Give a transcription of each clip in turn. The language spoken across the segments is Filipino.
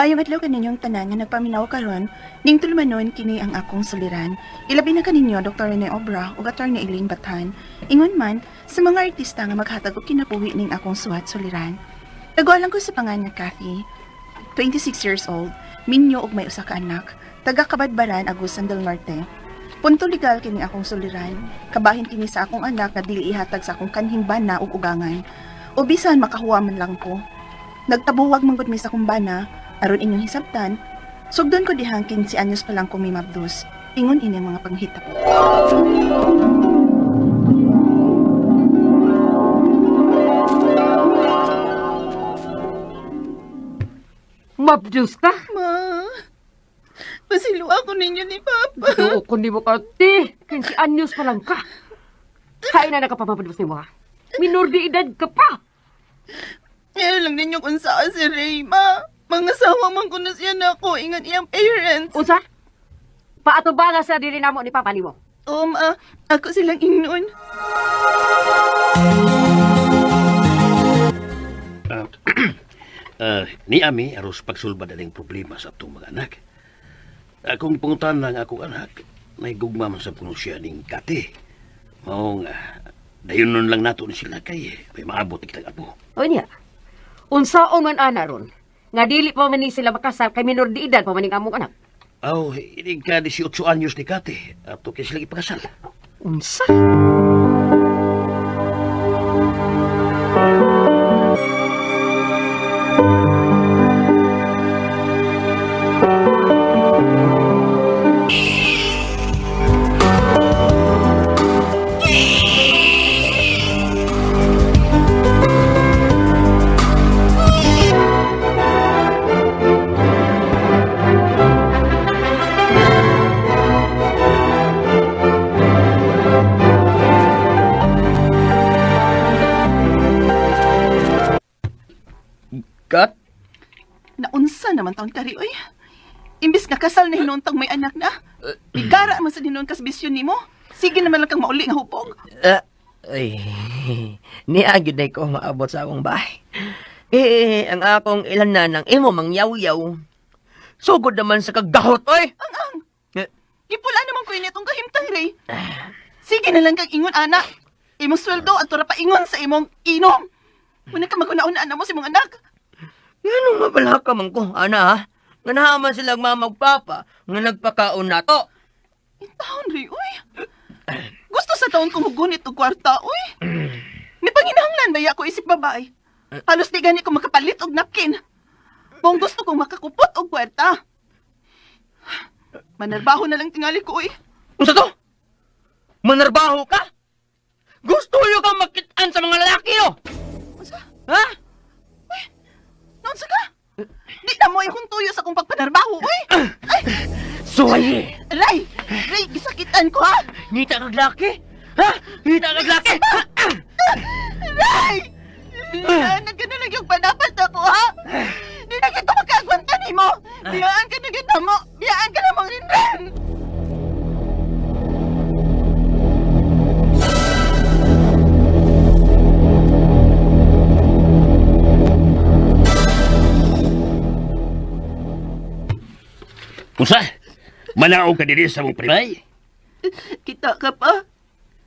Mayong adlaw kaninyong tanan nga nagpaminaw karon, ning tulumanon kini ang akong suliran. Ilabi na kaninyo Dr. Rene Obra ug Atty. Eileen Batan. Ingon man sa mga artista nga maghatag og kinabuhi ning akong suwat suliran. Nagawalan ko sa pangan nga Kathy, 26 years old, minyo ug may usa ka anak, taga Kabadbaran, Agusan del Norte. Punto legal kini akong suliran. Kabahin kini sa akong anak nga dili ihatag sa akong kanhing bana ug ugangan. O bisan makahuwa man lang ko. Nagtabuwag man gud mi sa akong bana aron inyong hisabtan. Sugdon ko dihang 15 anyos pa lang ko may mabdos. Ingon ini mga panghita ko. Mabdos ka? Ma, pasilo ako ninyo ni Papa. Oo, kundi mo ka, te. 15 anyos pa lang ka. Kain na nakapapabdos ni mo, ha? Minor de edad ka pa. Ngayon lang ninyo kung saan si Ray, ma. Mga sawa man ko na siya na ako, ingat iyang parents. Unsa? Paato ba nga sa diri namo ni Papa ni mo? Ma, ako silang ingnon. Ni Ami, aros pagsulbad aling problema sa atong mga anak. Akong pangutan lang akong anak, may gugma man sa puno siya ning Kati. Maong, dayon nun lang nato ni sila kay may maabot ikitang apo. O niya, unsaon man ana ron, nga dili pa man ni sila makasal kay minor de edad pa man ning among anak. Aw, inig ka 18 anyos ni Kati, ato kay sila ipakasal. Unsa? Kat? Naunsa naman taon kari, oy. Imbis nga kasal na hinuntang may anak na. Bigara man sa hinuntang kasbisyon ni mo. Sige naman lang kang mauli nga hupog. Ay, niagid na ko maabot sa akong bahay. Ang akong ilan na ng imo mangyaw-yaw. Sugod naman sa kagdahot, oy! Gipula naman ko yun itong kahimtang, Ray. Sige na lang kang ingon, anak. Imong sweldo at tura pa ingon sa imong inom. Muna ka maguna-unaan mo si mong anak. Ganong mabalaka man ko, ana ha? Nga naman silang mamagpapa nga nagpakaon na to. Taon, Ray, uy. Gusto sa taon kong hugunit o kwarta, uy. May panginahanglan ba ako isip babae? Halos di gani ko makapalit og napkin. Kung gusto kong makakupot og kwarta. Manarbaho na lang tingali ko, uy. Unsa to? Manarbaho ka? Gusto nyo ka makitaan sa mga lalaki, no? Unsa? Ha? Naunsa ka? Di na mo akong tuyo sa kong pagpanarbaho, uy! Ay! Suwaye! Ray! Ray, gisakitan ko, ha? Ngita kag laki? Ha? Ngita kag laki? Ray! Nagano lang yung panapat ako, ha? Di na kita makagwanta ni mo! Biyaan ka na kita mo! Biyaan ka na mong rinran! Unsa? Manaog ka diri sa mong primay? Kita ka pa.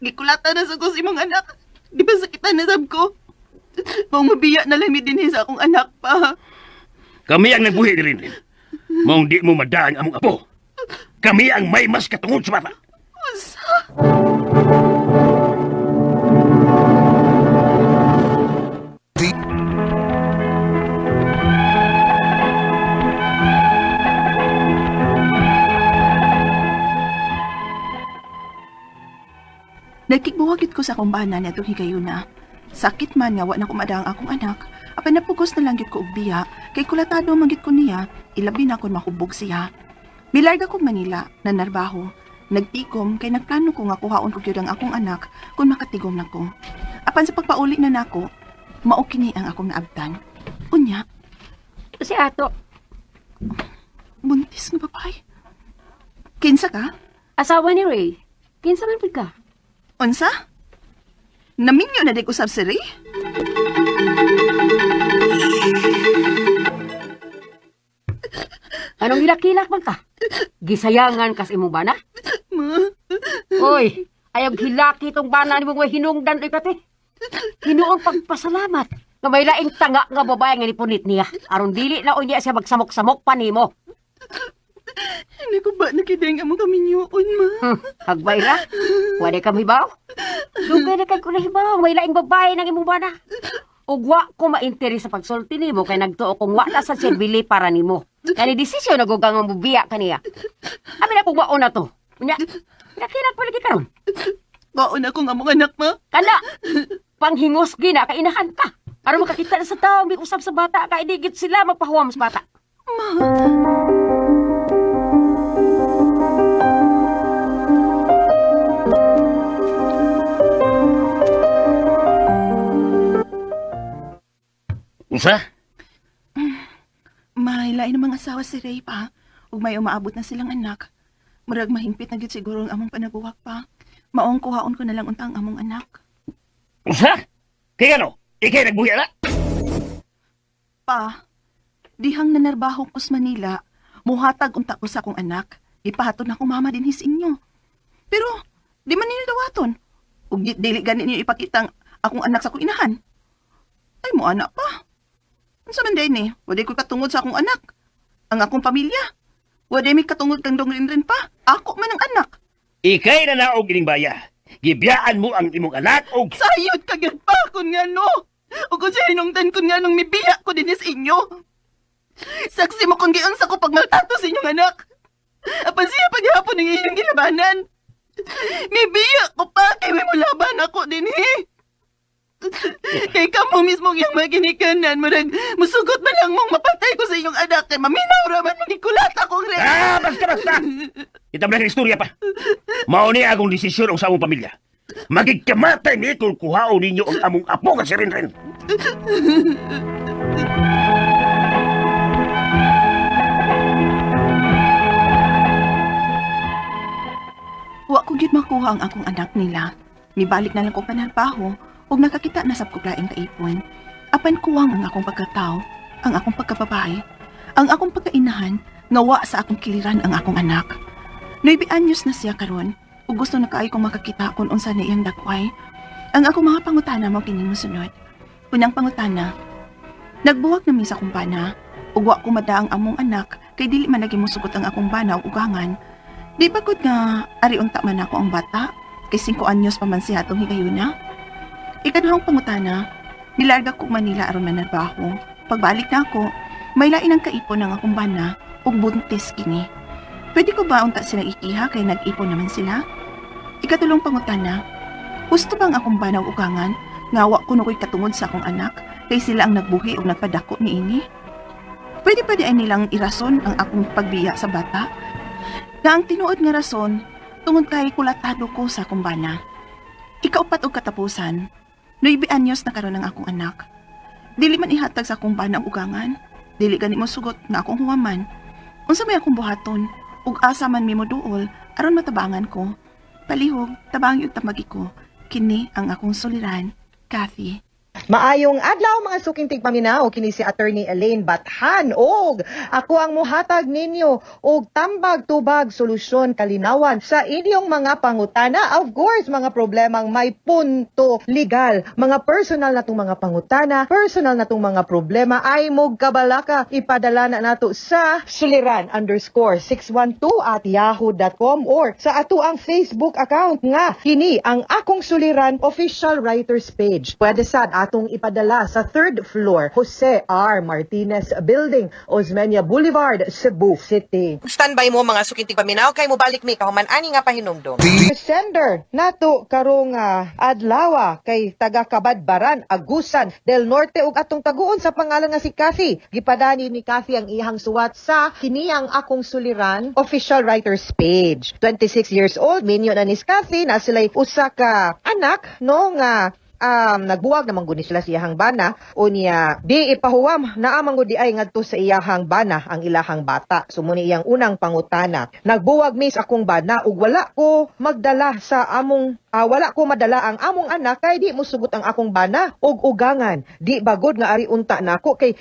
Gikulata na sa ko si mong anak. Di ba sakitan na sab ko? Maong mabiya na lang mi dinhi sa akong anak pa. Kami ang nagbuhi diri rin. Maong di mo madaang among apo. Kami ang may mas katungod sa bata. Usa? Nagkikbuwagit ko sa akong bana na itong higayuna. Sakit man nga wa na kumadaang akong anak, apan napugos na lang gyud ko og biya, kay kulatado manggit ko niya, ilabi na akong mahubog siya. Milarga kong Manila, na narbaho. Nagtigom kay nagplano ko nga kuhaon ko gyud ang akong anak kung makatigom na ko. Apan sa pagpauli na nako, mao kini ang akong naabtan. Unya, Si Ato, buntis nga babae. Kinsa ka? asawa ni Ray. Kinsa man pud ka? Unsa? Naminyo na di ko sab si Ray? Kilak-kilak man ka. Gisayangan kas imong bana. Ma, Oy, ayaw hilaki tong bana ni mong may hinungdan ay kati. Hinuon pagpasalamat. Nga may laing tanga nga babae nga nipunit niya. Aron dili na unya siya magsamok-samok pa nimo. hindi ko ba nakideng among kaminyoon, ma? Hagbay ra. Wala ka mibaw. Dugay na kay kuna hibaw. May laing babae ng imong bana. Ug wa ko mainteres sa pagsulti nimo kay nagtuo kung wa na sa sirbili para nimo. Kani desisyon nagugang ang bubiya kaniya. Abi na kung waon na to. Unya, nakilat pa lagi karon. Baon akong among anak, ma. Kana, panghingos gina kainahan ka. Aron makakita na sa tao may usab sa bata kay digit sila magpahuwam sa bata. Unsa? May lain ng mga asawa si Ray pa. Ug may umaabot na silang anak. Murag mahimpit na gid siguro ang among panaguwak pa. Maong kuhaon ko na lang untang among anak. Unsa? Kaya ano? Ikay nagbuya na? Pa, dihang nanarbaho ko sa Manila, muhatag unta ko sa akong anak. Ipahaton ako mama din his inyo. Pero, di man ninyo dawaton. Ug dili gani ninyo ipakitang akong anak sa akong inahan. Ay mo anak pa. Unsa man day ni? Wala ko katungod sa akong anak. Ang akong pamilya. Wala mi katungod kang dongrin rin pa. Ako man ang anak. Ikay na naog ining baya. Gibiyaan mo ang imong anak og Sayod kagad pa kun nga no. O kung sa hinungdan kun nga nung mibiya ko din sa inyo. Saksi mo kung giunsa ko pag maltato sa inyong anak. Apan siya paghihapon ng inyong gilabanan. Mibiya ko pa kay may mulaban ako din eh. Kay kamo mismo yung mga ginikanan, marag musugot man lang mong mapatay ko sa inyong anak kay maminaw raman magikulat akong rin. basta! Itabla ng istorya pa. Mao ni akong desisyon ang sa among pamilya. Magigkamatay ni kung kuhaon ninyo ang among apo nga si Renren. Wa ko gyud makuha ang akong anak nila. Mibalik na lang ko panarbaho ug nakakita na sab ko laing kaipon. Apan kuwang ang akong pagkatao, ang akong pagkababae, ang akong pagkainahan, nga wa sa akong kiliran ang akong anak. 9 anyos na siya karon ug gusto na kaayo kong makakita kung unsa na iyang dakway. Ang akong mga pangutana mao kining mosunod. Unang pangutana, nagbuwag na mi sa akong bana ug wa ko madaang among anak kay dili man lagi mosugot ang akong bana ug ugangan. Di ba gud nga ari unta man ako ang bata kay 5 anyos pa man siya atong higayuna? Ikaduhang pangutana, nilarga ko Manila aron manarbaho. Pagbalik na ako, may lain ang kaipon ng akong bana ug buntis kini. Pwede ko ba unta sila ikiha kay nag-ipon naman sila? Ikatulong pangutana, gusto bang akong bana ug ugangan nga wa ko nukoy katungod sa akong anak kay sila ang nagbuhi ug nagpadako niini? Pwede ay nilang irason ang akong pagbiya sa bata? Na ang tinuod nga rason, tungod kay kulatado ko sa akong bana. Ikaupat og katapusan, 9 anyos na karon ang akong anak. Dili man ihatag sa akong bana ang ugangan. Dili gani mo sugot nga akong huwaman. Unsa may akong buhaton, ug asa man mi moduol aron matabangan ko. Palihog, tabang yung tamagi ko. Kini ang akong suliran, Kathy. Maayong adlaw mga suking tigpaminaw, kini si Attorney Elaine Bathan og ako ang muhatag ninyo og tambag tubag solusyon kalinawan sa inyong mga pangutana. Of course, mga problemang may punto legal, mga personal na tong mga pangutana, personal na tong mga problema ay mogkabalaka ipadala na nato sa suliran_612@yahoo.com or sa ato ang Facebook account nga kini ang akong suliran official writers page. Pwede sad atong ipadala sa 3rd floor, Jose R. Martinez Building, Osmeña Boulevard, Cebu City. Standby mo mga suking tigpaminaw kay mo balik mi kahuman ani nga pahinumdom. Sender nato karong adlaw kay taga Kabadbaran, Agusan del Norte ug atong taguon sa pangalan nga si Kathy. Gipadani ni Kathy ang iyang suwat sa kiniyang akong suliran official writers page. 26 years old, minyo na ni Kathy na sila'y usa ka anak no nga nagbuwag naman guni sila sa iyahang bana o niya di ipahuwam na amang gudi ay ngadto sa iyahang bana ang ilahang bata. Sumuni iyang unang pangutana, nagbuwag mis akong bana ug wala ko magdala sa among wala ko madala ang among anak kay di musugot ang akong bana og ugangan. Di bagod nga ari unta nako kay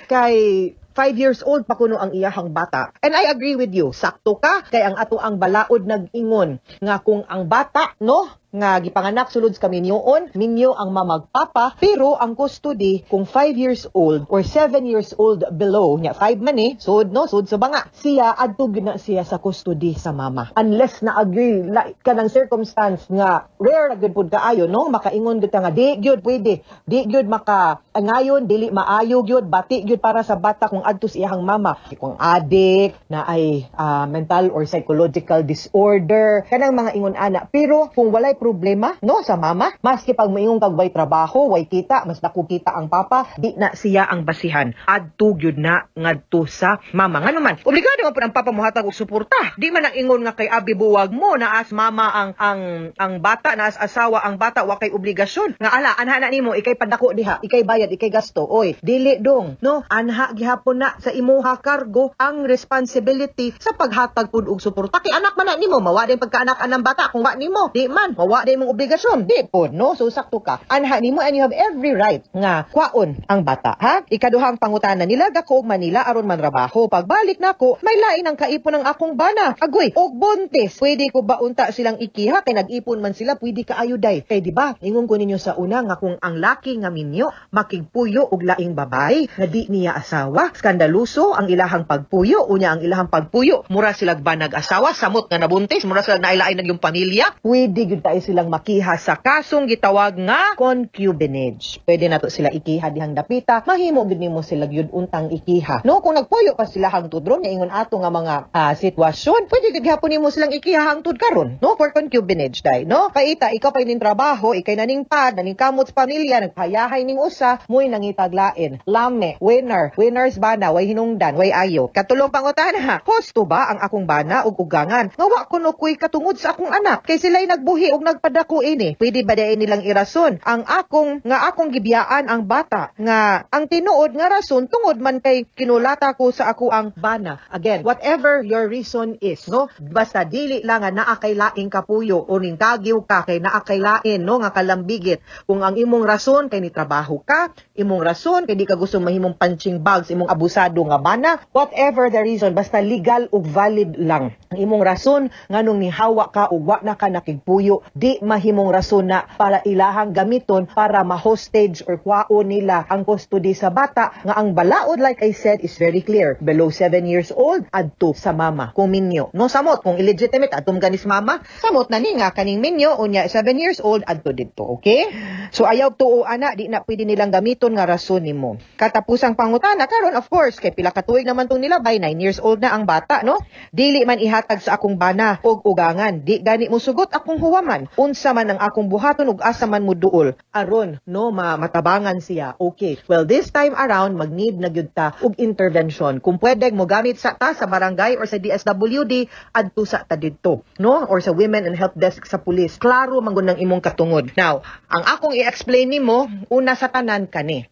5 years old pa kuno ang iyahang bata. And I agree with you, sakto ka kay ang ato ang balaod nag-ingon nga kung ang bata no nga gipanganak sulod sa minyoon, minyo ang mamagpapa, pero ang custody kung 5 years old or 7 years old below, nya 5 man sud sa banga, siya adto gid na siya sa custody sa mama. Unless na agree like kanang circumstance nga rare na gud pud kaayo no, makaingon gud nga di gyud pwede, di gyud maka ngayon dili maayo gyud, bati gyud para sa bata kung adto sa iyang mama. Kung adik na ay mental or psychological disorder, kanang mga ingon ana. Pero kung walay problema no sa mama, maski pag moingon kag way trabaho, way kita, mas dako kita ang papa, di na siya ang basihan. Adto gyud na ngadto sa mama. Ngano man, obligado man pud ang papa mohatag og suporta. Di man ang ingon nga kay abi buwag mo na as mama ang bata, na as asawa ang bata, wa kay obligasyon. Nga ala anha na nimo ikay padako diha, ikay bayad, ikay gasto. Oy, dili dong, no? Anha gihapon na sa imuha kargo ang responsibility sa paghatag pud og suporta. Kay anak man na nimo, mawa din pagkaanak anang bata kung wa nimo, di man wa day mong obligasyon, di po, no? So, sakto ka. Anha nimo and you have every right nga kwaon ang bata, ha? Ikaduhang pangutana nila, gako Manila aron man trabaho. Pagbalik nako, may lain ang kaipon ng akong bana. Agoy, og buntis. Pwede ko ba unta silang ikiha? Kay nag-ipon man sila, pwede ka ayuday. Kay di ba? Ingon ko ninyo sa una nga kung ang laki nga minyo, makigpuyo og laing babay, nga di niya asawa, skandaluso ang ilahang pagpuyo, unya ang ilahang pagpuyo. Mura silang banag asawa, samot nga nabuntis, mura silang nailain ng yung pamilya. Pwede gyud tayo silang makiha sa kasong gitawag nga concubinage. Pwede nato sila ikiha dihang dapita, mahimo gid nimo sila gyud untang ikiha. No, kung nagpuyo pa sila hangtod ron, ingon ato nga mga sitwasyon, pwede gid hapon nimo silang ikiha hangtod karon, no, for concubinage day, no? Kaita ikaw pa ning trabaho, ikay naning pad, naning kamot sa pamilya, nagpayahay ning usa, moy nangitaglain. Lame, winners bana, way hinungdan, way ayo. Katulong pangutana, husto ba ang akong bana og ugangan? Nga wa kuno koy katungod sa akong anak, kay sila'y nagbuhi og nagpadako ini. Pwede ba day nilang irason ang akong gibiyaan ang bata nga ang tinuod nga rason tungod man kay kinulata ko sa ako ang bana. Again, whatever your reason is, no, basta dili lang nga naa kay laing kapuyo o ning kagiw ka kay naa kay lain, no, nga kalambigit. Kung ang imong rason kay ni trabaho ka, imong rason kay di ka gusto mahimong punching bags, imong abusado nga bana, whatever the reason, basta legal ug valid lang ang imong rason nganong nihawa ka ug wa na ka nakigpuyo, di mahimong rason na para ilahang gamiton para ma-hostage or kwaon nila ang custody sa bata nga ang balaod, like I said, is very clear. Below 7 years old, adto sa mama. Kung minyo, no, samot, kung illegitimate, atom ganis mama, samot na ni nga kaning minyo, unya 7 years old, adto dito, okay? So, ayaw tuo, ana, di na pwede nilang gamiton nga rason nimo. Katapusang pangutana, karon of course, kay pila katuig naman tong nila, by 9 years old na ang bata, no? Dili man ihatag sa akong bana og ugangan, di gani mo sugot akong huwaman, unsa man ang akong buhaton ug asa man mo duol aron no matabangan siya. Okay, well this time around mag-need na gyud ta og intervention. Kung pwede mo gamit sa barangay or sa DSWD adto sa ta didto, no, or sa women and help desk sa pulis. Klaro man gud nang imong katungod. Now, ang akong i-explain nimo una sa tanan kani.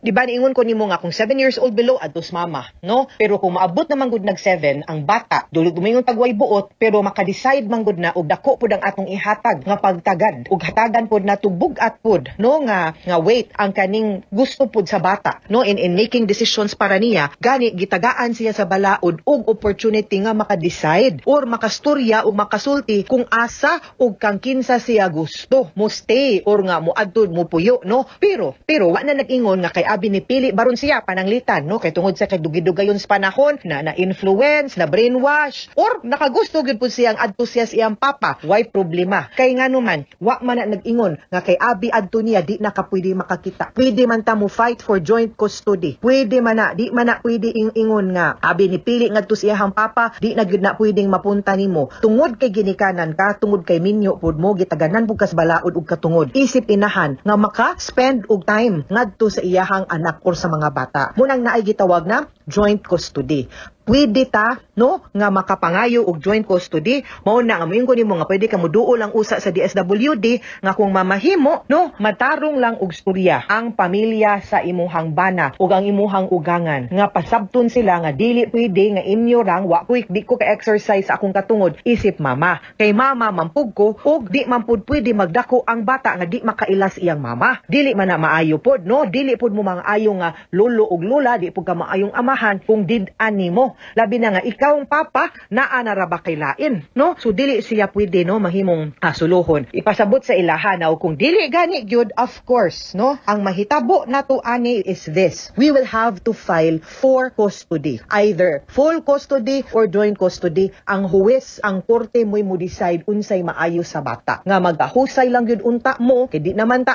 Di ba niingon ko nimo nga kung 7 years old below adto sa mama, no? Pero kung maabot naman gud nag 7 ang bata, dulog dumingon tagway buot pero maka-decide man gud na og dako pud ang atong ihatag nga pagtagad ug hatagan pud na tubog at pud, no, nga wait ang kaning gusto pud sa bata, no, in making decisions para niya, gani gitagaan siya sa balaod og opportunity nga maka-decide or makastorya o makasulti kung asa og kang kinsa siya gusto mo stay or nga mo adtud mo puyo, no? Pero wa na nag-ingon nga kay abi ni pili baron siya pananglitan, no, kay tungod sa kay dugidugayon sa panahon na influence, na brainwash or nakagusto gyud pud siyang adto siya sa iyang papa. Why problema? Kay ngano man wa man na nag-ingon nga kay abi adto niya di na ka pwede makakita. Pwede man ta mo fight for joint custody. Pwede man na, di man na pwede ingon nga abi ni pili ngadto sa iyang papa, di na gyud na pwedeng mapunta nimo. Tungod kay ginikanan ka, tungod kay minyo pud mo gitaganan pud kas balaod ug katungod. Isip inahan nga maka-spend og time ngadto sa iyahang anak or sa mga bata. Munang naay gitawag na joint custody. Pwede ta, no, nga makapangayo og joint custody. Mao na nga moingon nimo nga pwede ka moduol lang usa sa DSWD nga kung mamahimo, no, matarong lang og storya ang pamilya sa imuhang bana ug ang imuhang ugangan nga pasabton sila nga dili pwede nga inyo rang wa ko di ko ka exercise sa akong katungod isip mama. Kay mama mampug ko ug di man pud pwede magdako ang bata nga di makailas iyang mama. Dili man na maayo pod, no, dili pod mo maayo nga lolo ug lola, di pud ka maayong amahan kung did-an nimo. Labi na nga ikaw ang papa naa na ra ba kay lain, no? So dili siya pwede, no, mahimong suluhon. Ipasabot sa ilaha na kung dili gani gyud, of course, no, ang mahitabo nato ani is this: we will have to file for custody, either full custody or joint custody. Ang huwes, ang korte mo'y mo decide unsay maayo sa bata. Nga magahusay lang gyud unta mo, kay di naman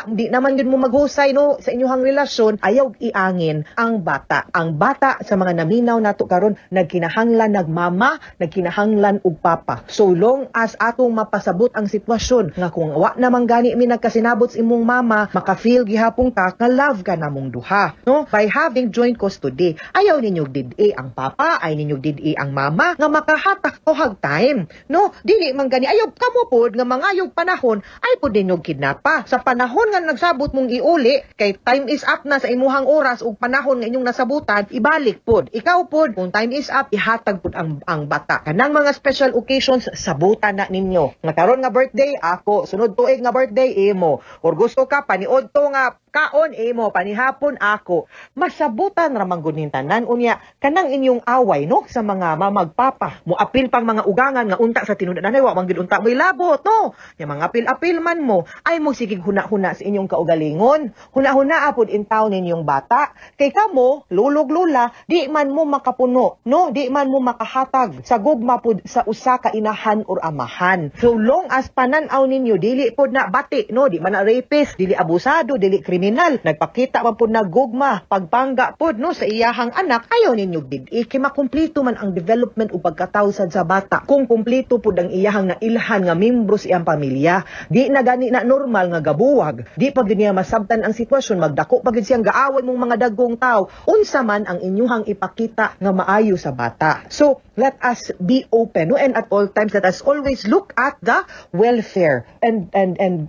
gyud mo maghusay, no, sa inyong relasyon, ayaw iangin ang bata. Ang bata sa mga naminaw nato karon nagkinahanglan nagmama, nagkinahanglan og papa. So long as atong mapasabot ang sitwasyon nga kung wa namang gani mi nagkasinabot sa imong mama, maka-feel gihapon ka nga love ka namong duha, no? By having joint custody, ayaw ninyo did-i ang papa, ay ninyo did-i ang mama nga makahatak o hag time, no? Dili man gani ayaw kamo pod nga mangayog panahon ay pod ninyo kidnapa. Sa panahon nga nagsabot mong iuli, kay time is up na sa imuhang oras ug panahon nga inyong nasabutan, ibalik pod. Ikaw pod kung time is up, ihatag pod ang bata. Kanang mga special occasions, sabutan na ninyo. Nga karon nga birthday, ako. Sunod tuig nga birthday, imo. Or gusto ka, paniod to nga kaon, imo. Panihapon, ako. Masabutan ramang gunin tanan. Unya, kanang inyong away, no? Sa mga mamagpapa. Muapil pang mga ugangan nga unta sa tinunan. Wa manggid unta mo'y labot, no? Yung mga apil-apil man mo, ay mo sigig huna-huna sa inyong kaugalingon. Huna-huna apod intaw ninyong bata. Kay kamo, lulog-lula, di man mo makapuno, no? Di man mo makahatag sa gugma pod sa usa ka inahan or amahan. So long as pananaw ninyo dili pod na bati, no, di man na rapist, dili abusado, dili kriminal, nagpakita man pod na gugma, pagpangga pod, no, sa iyahang anak, ayaw ninyo did-i kay makumpleto man ang development o pagkatao sa bata. Kung kumpleto pod ang iyahang nailhan nga membro sa iyang pamilya, di na gani na normal nga gabuwag, di pa gid niya masabtan ang sitwasyon, magdako pa gid siyang gaaway mong mga dagkong tao, unsa man ang inyuhang ipakita nga maayo sa bata. So, let us be open, no? And at all times, let us always look at the welfare and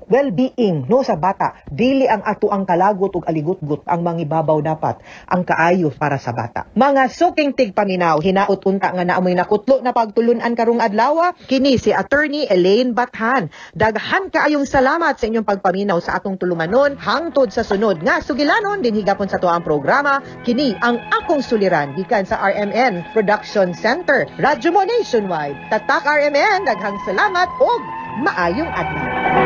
well-being, no, sa bata. Dili ang ato ang kalagot ug aligot-gut ang mangibabaw dapat ang kaayo para sa bata. Mga suking tigpaminaw, hinaot unta nga naamoy nakutlo na pagtulunan karong adlaw, kini si Attorney Elaine Bathan. Daghan kaayong salamat sa inyong pagpaminaw sa atong tulumanon hangtod sa sunod nga sugilanon din higapon sa tuang programa. Kini ang akong suliran gikan sa RMN Production Center. Radyo mo nationwide. Tatak RMN, daghang salamat ug maayong adlaw.